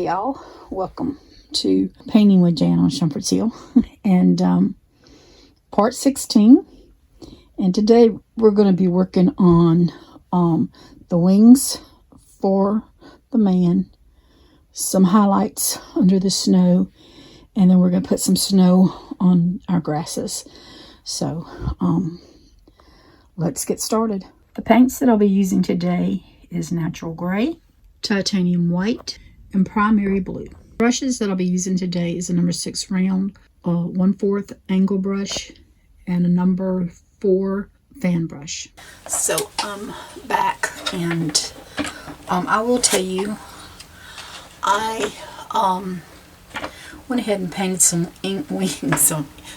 Hey y'all, welcome to Painting with Jan on Shumperts Hill and part 16. And today we're going to be working on the wings for the man, some highlights under the snow, and then we're going to put some snow on our grasses. So let's get started. The paints that I'll be using today is natural gray, titanium white, and primary blue. Brushes that I'll be using today is a number 6 round, 1/4 angle brush, and a number 4 fan brush. So I'm back, and I will tell you, I went ahead and painted some wings,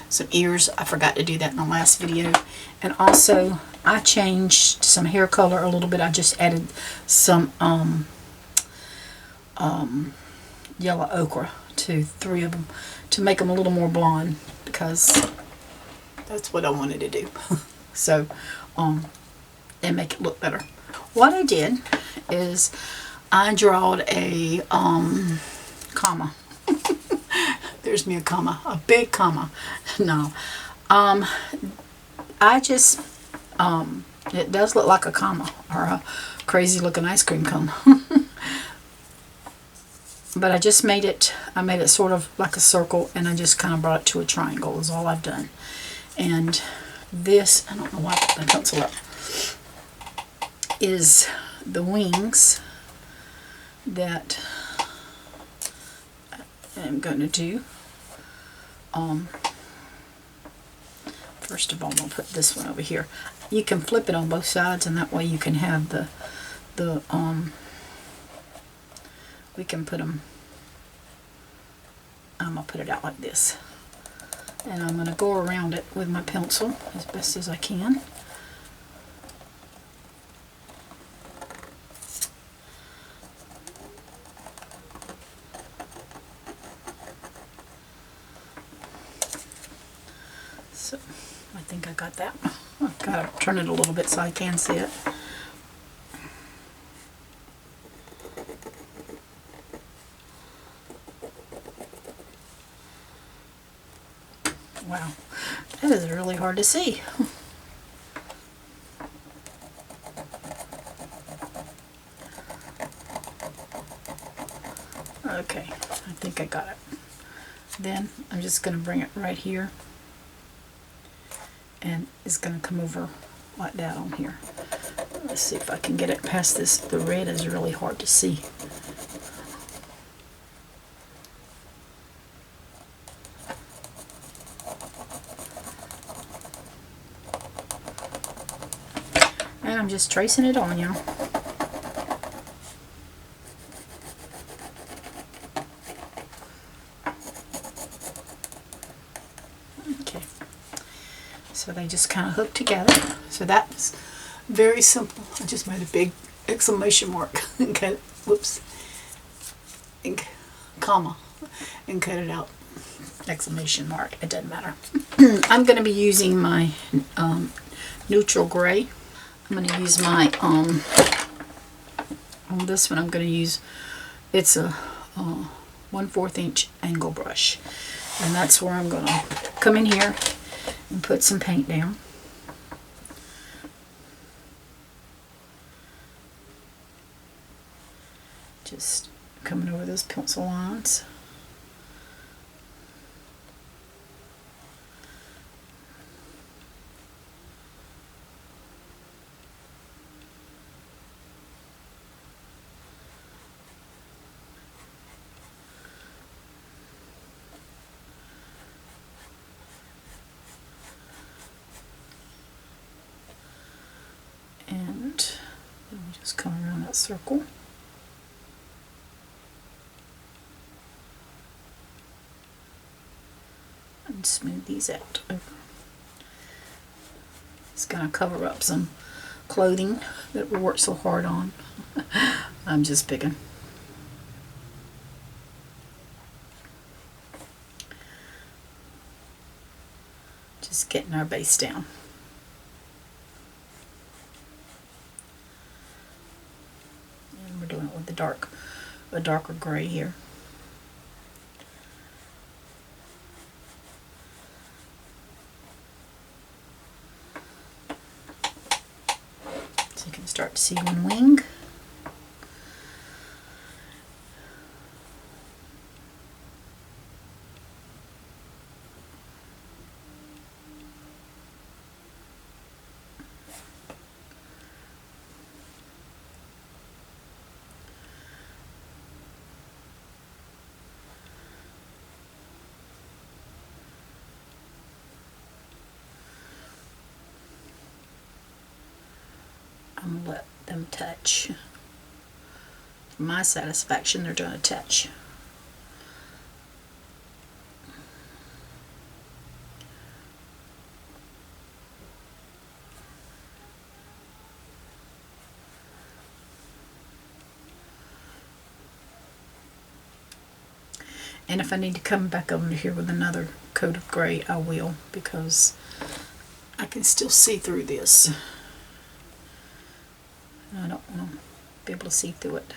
some ears. I forgot to do that in the last video. And also I changed some hair color a little bit. I just added some yellow ochre to 3 of them to make them a little more blonde, because that's what I wanted to do. So and make it look better. What I did is I drawed a comma. There's me a comma, a big comma. No, I just it does look like a comma or a crazy looking ice cream cone. But I just made it, sort of like a circle, and I just kind of brought it to a triangle is all I've done. And this, I don't know why I put the pencil up, is the wings that I'm going to do. First of all, I'm going to put this one over here. You can flip it on both sides, and that way you can have we can put them, I'm going to put it out like this. And I'm going to go around it with my pencil as best as I can. So, I think I got that. I've got to turn it a little bit so I can see it. Wow, that is really hard to see. Okay, I think I got it. Then I'm just going to bring it right here, and it's going to come over like that on here. Let's see if I can get it past this. The red is really hard to see. And I'm just tracing it on, y'all. Okay. So they just kind of hook together. So that's very simple. I just made a big exclamation mark and cut it, whoops, and comma, and cut it out. Exclamation mark. It doesn't matter. I'm going to be using my neutral gray. I'm going to use my, on this one I'm going to use, it's a 1/4 inch angle brush. And that's where I'm going to come in here and put some paint down. Just coming over those pencil lines. And then we just come around that circle. And smooth these out. It's going to cover up some clothing that we worked so hard on. I'm just picking. Just getting our base down. And we're doing it with a darker gray here. You can start to see one wing. I'm going to let them touch. For my satisfaction, they're going to touch. And if I need to come back over here with another coat of gray, I will, because I can still see through this. I don't want to be able to see through it.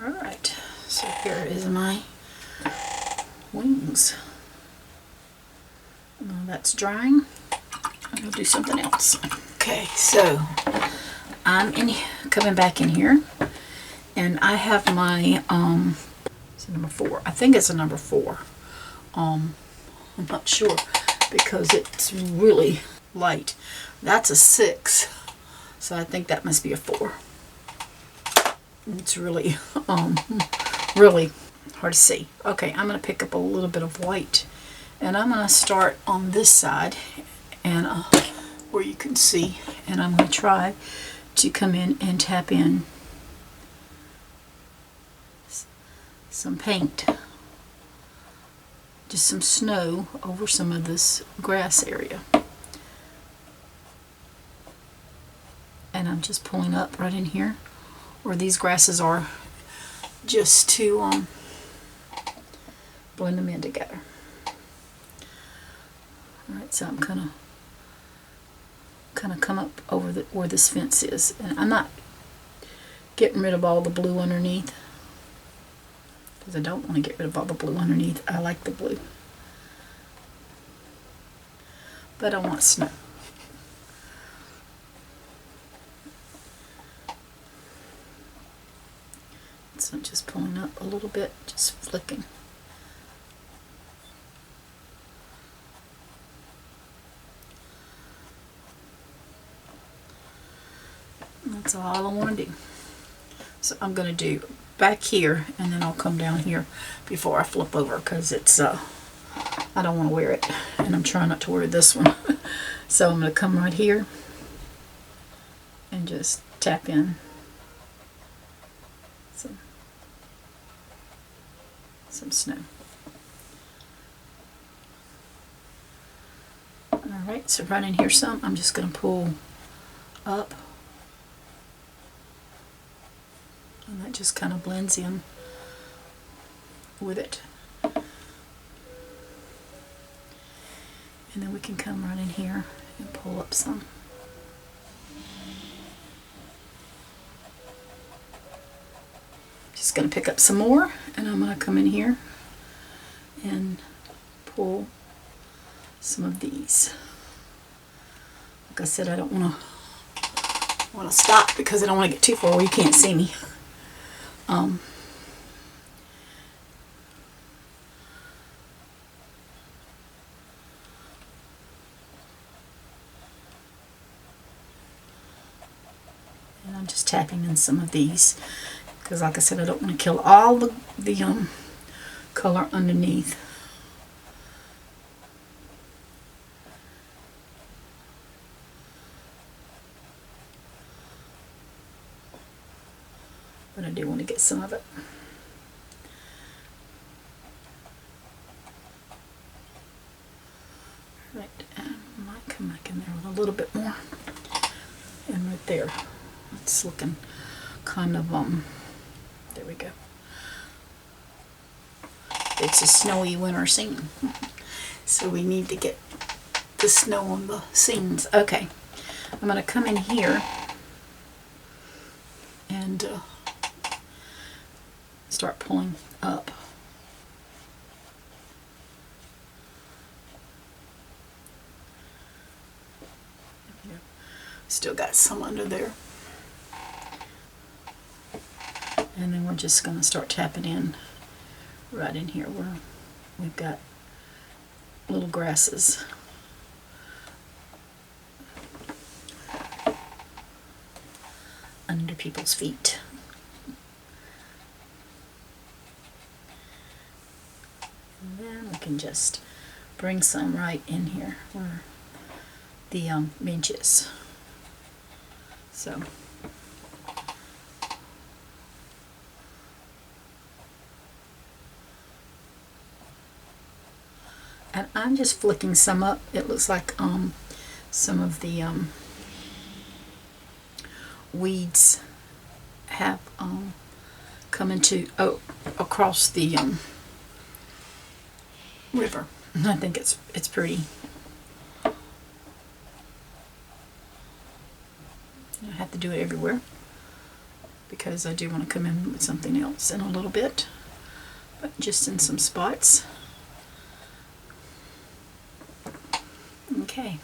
Alright, so here is my wings. Now that's drying. I'm going to do something else. Okay, so I'm coming back in here, and I have my, it's a number 4. I think it's a number 4. I'm not sure because it's really light. That's a 6, so I think that must be a 4. It's really, really hard to see. Okay, I'm going to pick up a little bit of white, and I'm going to start on this side, and where you can see, and I'm going to try to come in and tap in some paint, just some snow over some of this grass area. And I'm just pulling up right in here where these grasses are, just to blend them in together. Alright, so I'm kind of come up over where this fence is, and I'm not getting rid of all the blue underneath, because I don't want to get rid of all the blue underneath. I like the blue, but I want snow. So I'm just pulling up a little bit, just flicking. That's all I want to do. So I'm going to do back here, and then I'll come down here before I flip over, because it's I don't want to wear it, and I'm trying not to wear this one. So I'm going to come right here and just tap in some snow. Alright, so right in here some, I'm just going to pull up, and that just kind of blends in with it. And then we can come right in here and pull up some. Just going to pick up some more, and I'm going to come in here and pull some of these. Like I said, I don't want to stop because I don't want to get too far where you can't see me. And I'm just tapping in some of these, because like I said, I don't want to kill all the color underneath. But I do want to get some of it. Right, might come back in there with a little bit more. And right there, it's looking kind of, there we go. It's a snowy winter scene. So we need to get the snow on the scenes. Okay, I'm going to come in here and start pulling up. Still got some under there. And then we're just going to start tapping in right in here where we've got little grasses. Under people's feet. And then we can just bring some right in here where the bench is. So and I'm just flicking some up. It looks like some of the weeds have come into across the river. I think it's pretty. I have to do it everywhere because I do want to come in with something else in a little bit, but just in some spots. Okay,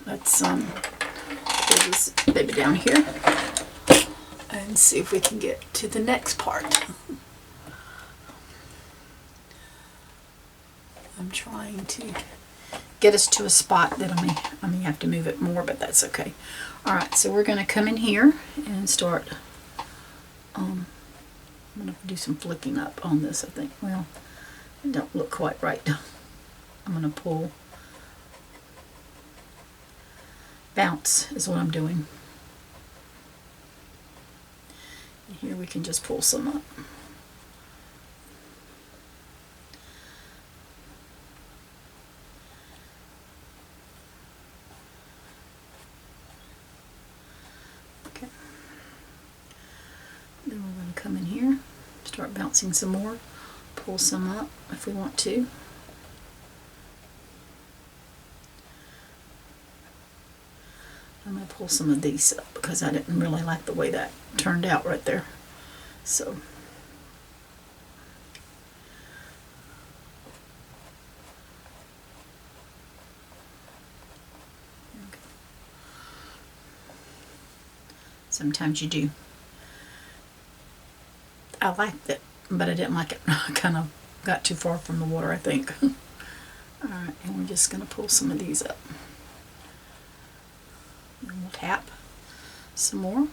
let's put this baby down here and see if we can get to the next part. I'm trying to get us to a spot that I may have to move it more, but that's okay. Alright, so we're going to come in here and start, I'm going to do some flicking up on this, I think. Well, it don't look quite right. I'm going to pull, bounce is what I'm doing. And here we can just pull some up. Then we're going to come in here, start bouncing some more, pull some up if we want to. I'm going to pull some of these up because I didn't really like the way that turned out right there. So okay. Sometimes you do. I liked it, but I didn't like it. I kind of got too far from the water, I think. Alright, and we're just going to pull some of these up. And we'll tap some more.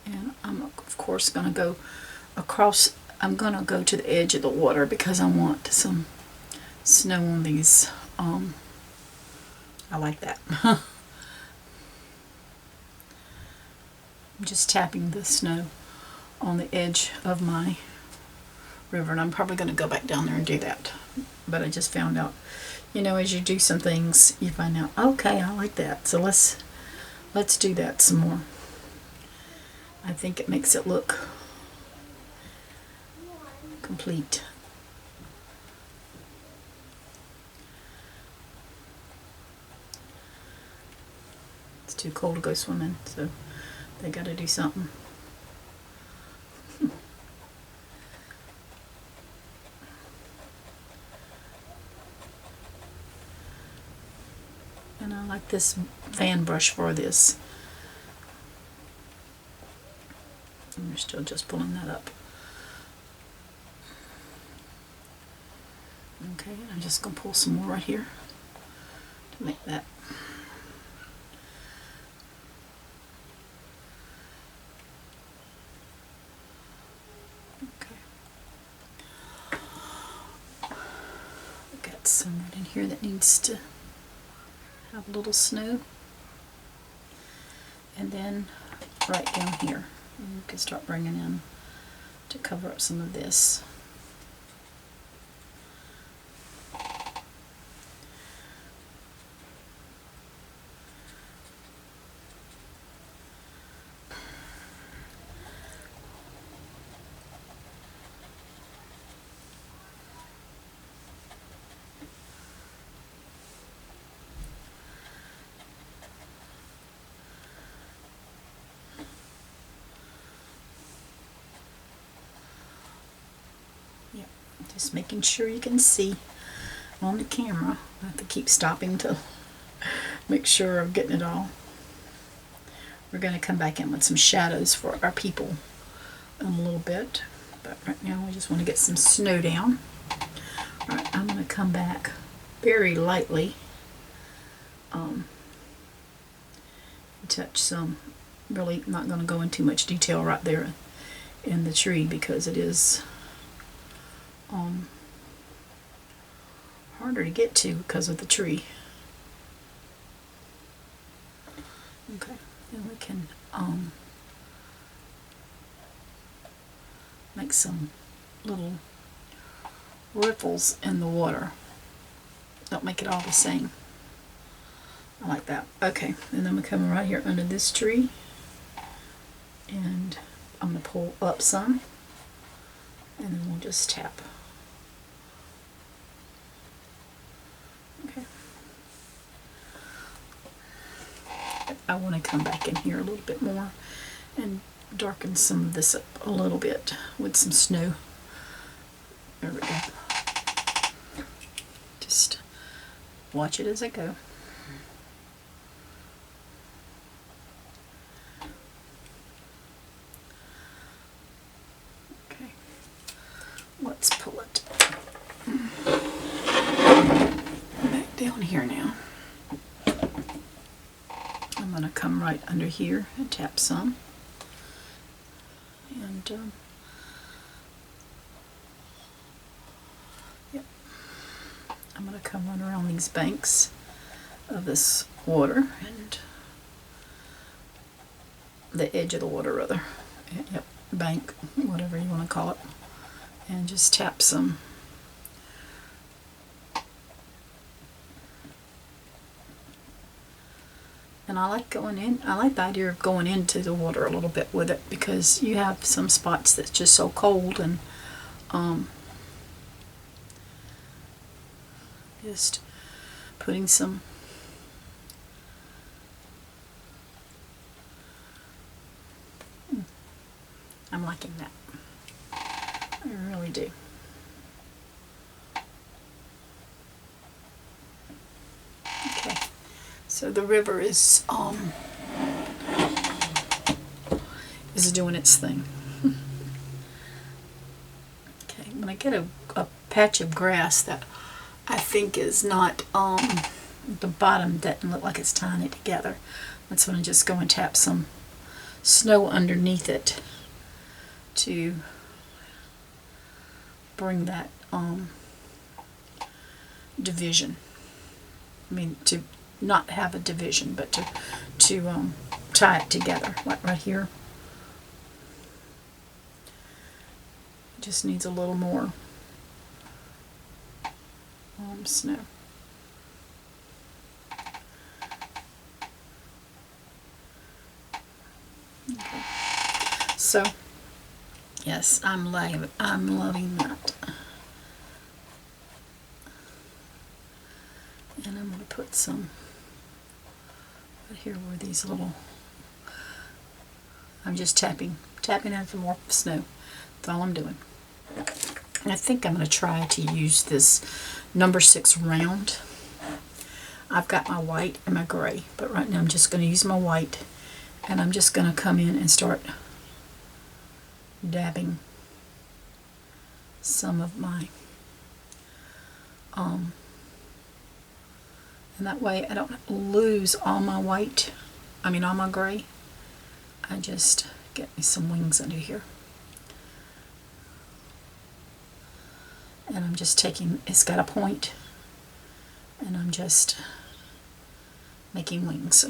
And I'm, of course, going to go across. I'm going to go to the edge of the water because I want some snow on these. I like that. I'm just tapping the snow on the edge of my river, and I'm probably going to go back down there and do that. But I just found out, you know, as you do some things, you find out, okay, I like that. So let's do that some more. I think it makes it look complete. It's too cold to go swimming, so they got to do something. And I like this fan brush for this. And we're still just pulling that up. Okay, and I'm just going to pull some more right here to make that. Some right in here that needs to have a little snow, and then right down here you can start bringing in to cover up some of this. Just making sure you can see on the camera. I have to keep stopping to make sure I'm getting it all. We're going to come back in with some shadows for our people in a little bit. But right now we just want to get some snow down. Alright, I'm going to come back very lightly. Touch some. Really not going to go into much detail right there in the tree because it is harder to get to because of the tree. Okay, and we can make some little ripples in the water. Don't make it all the same. I like that. Okay, and then we're coming right here under this tree, and I'm going to pull up some, and then we'll just tap. Okay. I want to come back in here a little bit more and darken some of this up a little bit with some snow. There we go. Just watch it as I go. Okay, let's pull it back down here now. I'm going to come right under here and tap some. And yep, I'm going to come run around these banks of this water and the edge of the water rather. Yep, bank, whatever you want to call it, and just tap some. And I like going in. I like the idea of going into the water a little bit with it because you have some spots that's just so cold, and just putting some I'm liking that. I really do. Okay. So the river is doing its thing. Okay, when I get a patch of grass that I think is not the bottom doesn't look like it's tying it together, that's when I just go and tap some snow underneath it to bring that division. I mean, to not have a division, but to tie it together, like right here. It just needs a little more snow. Okay. So, yes, I'm loving that. And I'm going to put some right here where these little, I'm just tapping in some more snow. That's all I'm doing. And I think I'm going to try to use this number 6 round. I've got my white and my gray, but right now I'm just going to use my white, and I'm just going to come in and start dabbing some of my and that way I don't lose all my white, all my gray. I just get me some wings under here. And I'm just taking, it's got a point, and I'm just making wings.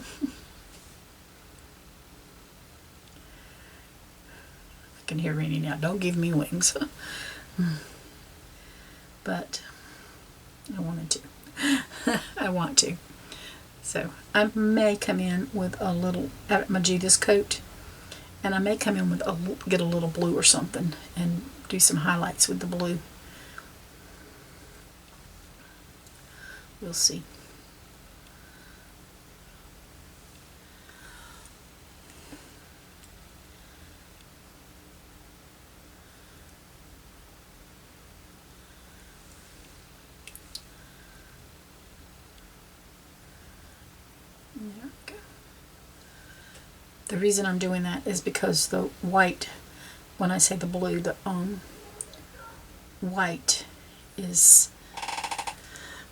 I can hear Rainy now, don't give me wings. But I wanted to. I want to. So I may come in with a little Magenta's coat, and I may come in with get a little blue or something and do some highlights with the blue. We'll see. The reason I'm doing that is because the white, when I say the blue, the white is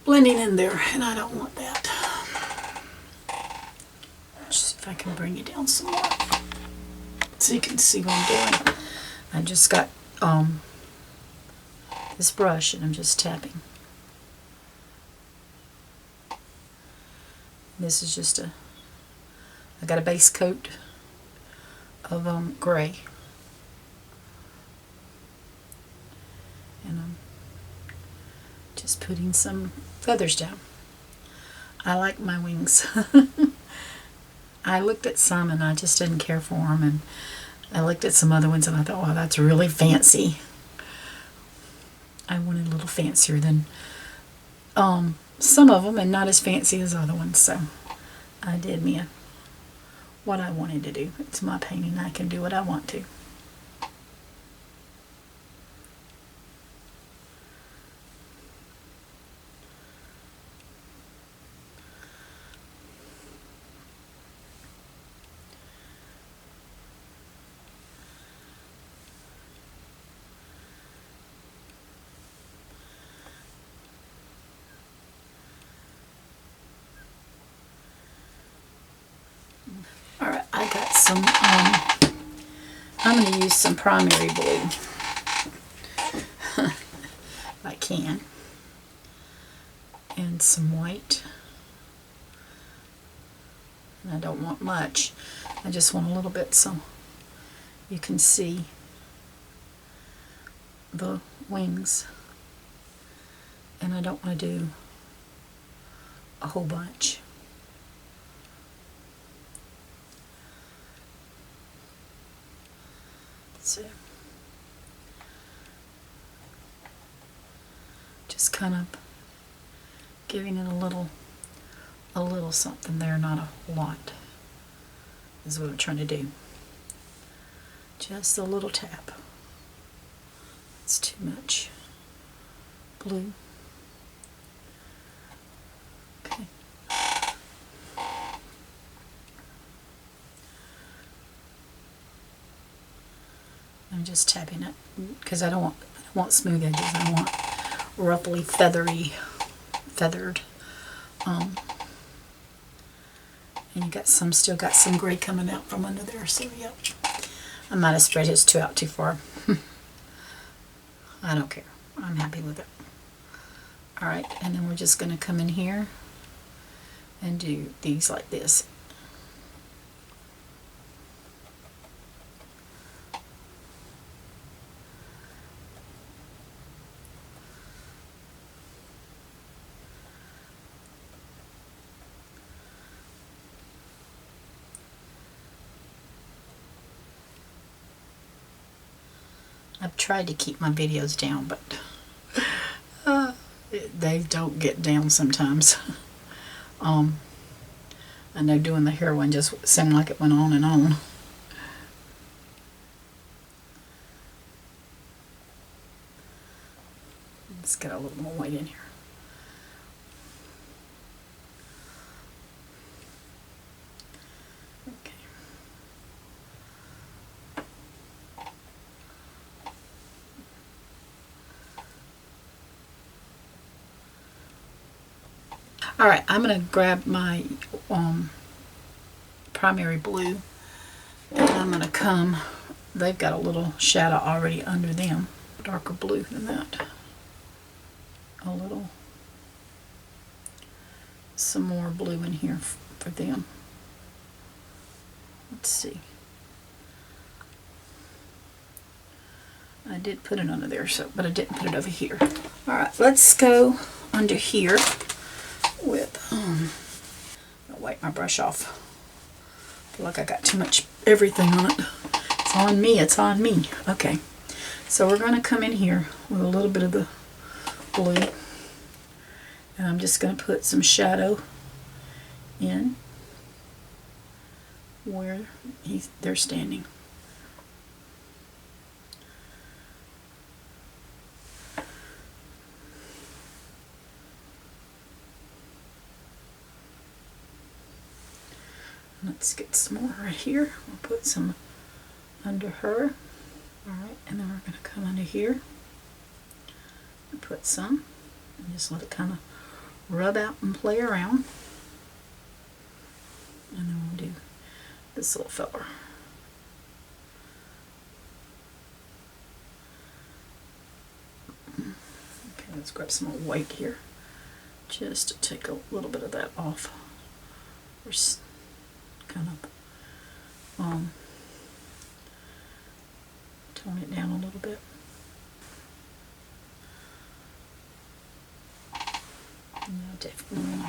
blending in there, and I don't want that. Just see if I can bring it down some more so you can see what I'm doing. I just got this brush and I'm just tapping. This is just I got a base coat of gray, and I'm just putting some feathers down. I like my wings. I looked at some and I just didn't care for them, and I looked at some other ones and I thought, wow, that's really fancy. I wanted a little fancier than some of them, and not as fancy as other ones, so I did me what I wanted to do. It's my painting. I can do what I want to. Alright, I got some, I'm going to use some primary blue. If I can. And some white. And I don't want much. I just want a little bit so you can see the wings. And I don't want to do a whole bunch. So just kind of giving it a little something there, not a lot, is what I'm trying to do. Just a little tap. It's too much blue. Okay. I'm just tapping it because I don't want smooth edges. I want roughly feathered. And you got still got some gray coming out from under there. So yep, I might have spread his out too far. I don't care. I'm happy with it. All right, and then we're just going to come in here and do these like this. I've tried to keep my videos down, but they don't get down sometimes. I know doing the hair one just seemed like it went on and on. Let's get a little more white in here. Alright, I'm going to grab my primary blue, and I'm going to come, they've got a little shadow already under them, darker blue than that, some more blue in here for them. Let's see. I did put it under there, but I didn't put it over here. Alright, let's go under here with, I'll wipe my brush off. I feel like I got too much everything on it. It's on me, it's on me. Okay, so we're going to come in here with a little bit of the blue, and I'm just going to put some shadow in where they're standing. Let's get some more right here. We'll put some under her. Alright, and then we're going to come under here and put some. And just let it kind of rub out and play around. And then we'll do this little fella. Okay, let's grab some more white here. Just to take a little bit of that off. We're kind of tone it down a little bit. Yeah, definitely.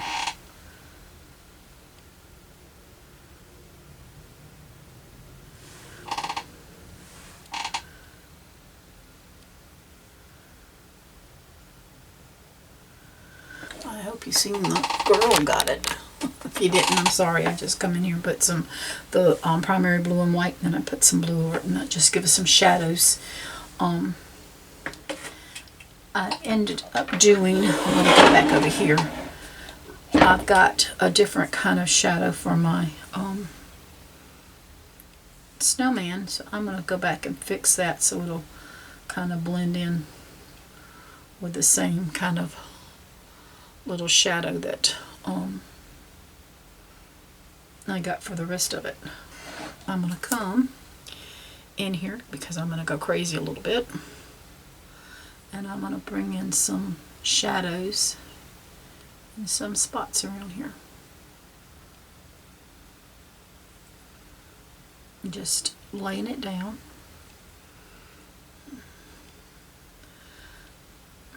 I hope you've seen the girl got it. If you didn't, I'm sorry. I just come in here and put the primary blue and white, and then I put some blue over it, and that just gives us some shadows. I ended up doing, I'm going to go back over here. I've got a different kind of shadow for my snowman, so I'm going to go back and fix that so it'll kind of blend in with the same kind of little shadow that I got for the rest of it. I'm going to come in here because I'm going to go crazy a little bit, and I'm going to bring in some shadows and some spots around here. Just laying it down.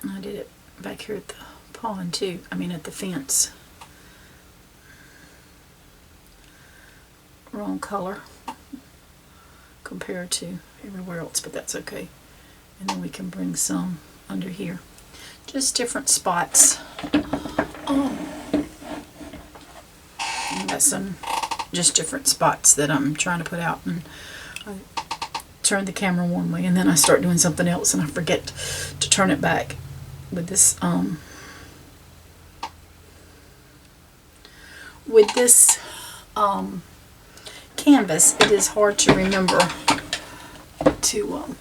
I did it back here at the pond too, at the fence. Wrong color compared to everywhere else, but that's okay. And then we can bring some under here. Just different spots. Got some just different spots that I'm trying to put out, and I turn the camera one way and then I start doing something else and I forget to turn it back. With this canvas, it is hard to remember to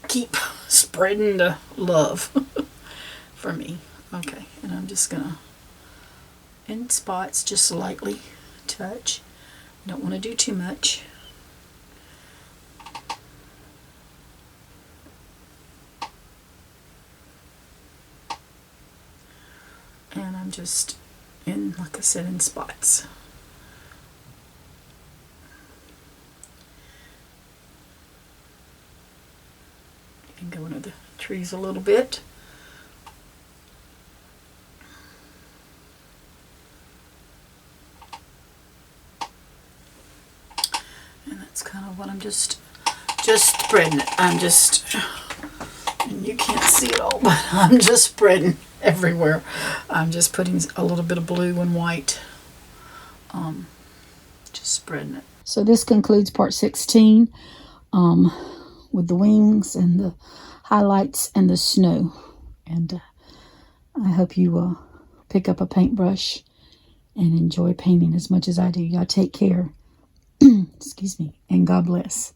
keep spreading the love for me. Okay, and I'm just gonna, in spots, just lightly touch. Don't want to do too much. And I'm just in, like I said, in spots. You can go into the trees a little bit. And that's kind of what I'm just spreading it. I'm just, and you can't see it all, but I'm just spreading everywhere. I'm just putting a little bit of blue and white. Just spreading it. So this concludes part 16 with the wings and the highlights and the snow. And I hope you pick up a paintbrush and enjoy painting as much as I do. Y'all take care. Excuse me. And God bless.